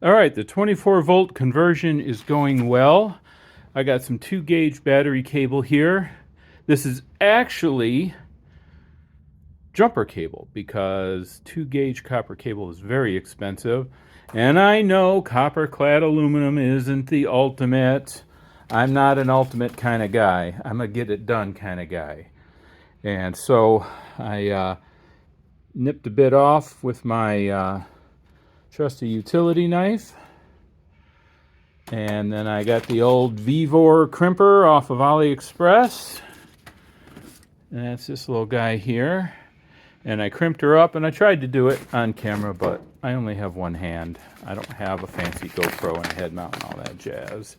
All right, the 24 volt conversion is going well. I got some 2-gauge battery cable here. This is actually jumper cable because 2-gauge copper cable is very expensive. And I know copper clad aluminum isn't the ultimate. I'm not an ultimate kind of guy. I'm a get it done kind of guy. And so I nipped a bit off with my trusty utility knife. And then I got the old Vevor crimper off of AliExpress. And that's this little guy here. And I crimped her up, and I tried to do it on camera, but I only have one hand. I don't have a fancy GoPro and a head mount and all that jazz.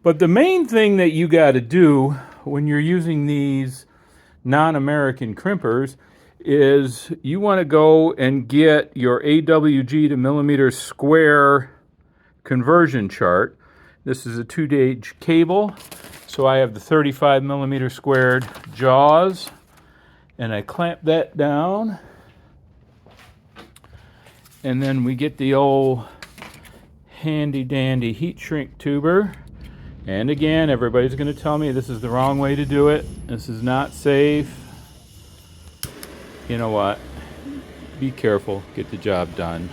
But the main thing that you got to do when you're using these non-American crimpers is you want to go and get your AWG to millimeter square conversion chart. This is a 2-gauge cable, so I have the 35 millimeter squared jaws, and I clamp that down, and then we get the old handy dandy heat shrink tuber. And again, everybody's going to tell me this is the wrong way to do it. This is not safe. You know what? Be careful. Get the job done.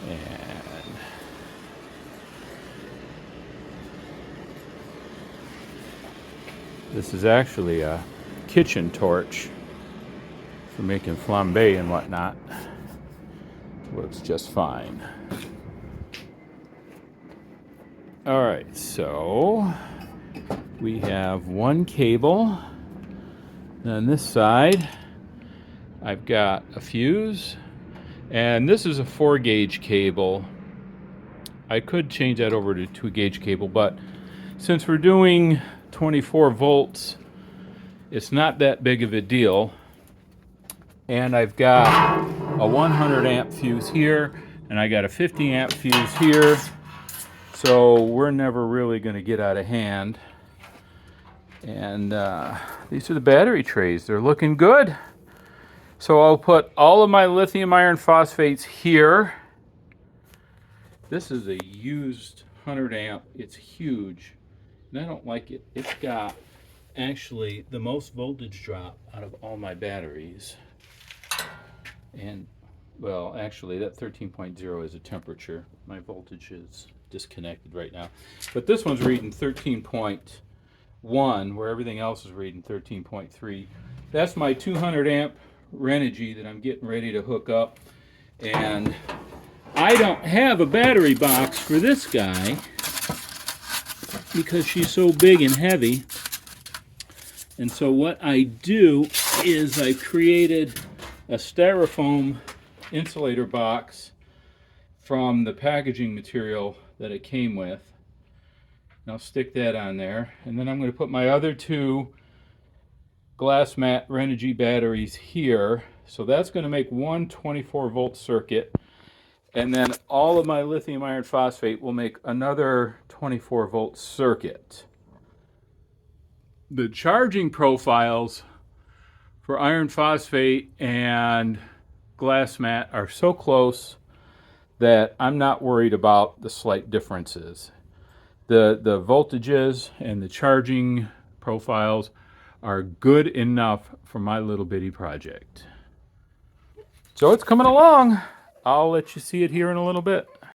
And this is actually a kitchen torch for making flambe and whatnot. Works just fine. All right, so we have one cable. And on this side, I've got a fuse. And this is a 4-gauge cable. I could change that over to 2-gauge cable, but since we're doing 24 volts, it's not that big of a deal. And I've got a 100 amp fuse here, and I got a 50 amp fuse here. So we're never really going to get out of hand. And these are the battery trays. They're looking good. So I'll put all of my lithium iron phosphates here. This is a used 100 amp. It's huge. And I don't like it. It's got actually the most voltage drop out of all my batteries. And, well, actually that 13.0 is a temperature. My voltage is disconnected right now. But this one's reading 13.1, where everything else is reading 13.3. That's my 200 amp Renogy that I'm getting ready to hook up, and I don't have a battery box for this guy because she's so big and heavy. And so what I do is I've created a styrofoam insulator box from the packaging material that it came with. And I'll stick that on there, and then I'm going to put my other two glass mat Renogy batteries here. So that's going to make one 24 volt circuit, and then all of my lithium iron phosphate will make another 24 volt circuit. The charging profiles for iron phosphate and glass mat are so close that I'm not worried about the slight differences. The voltages and the charging profiles are good enough for my little bitty project. So it's coming along. I'll let you see it here in a little bit.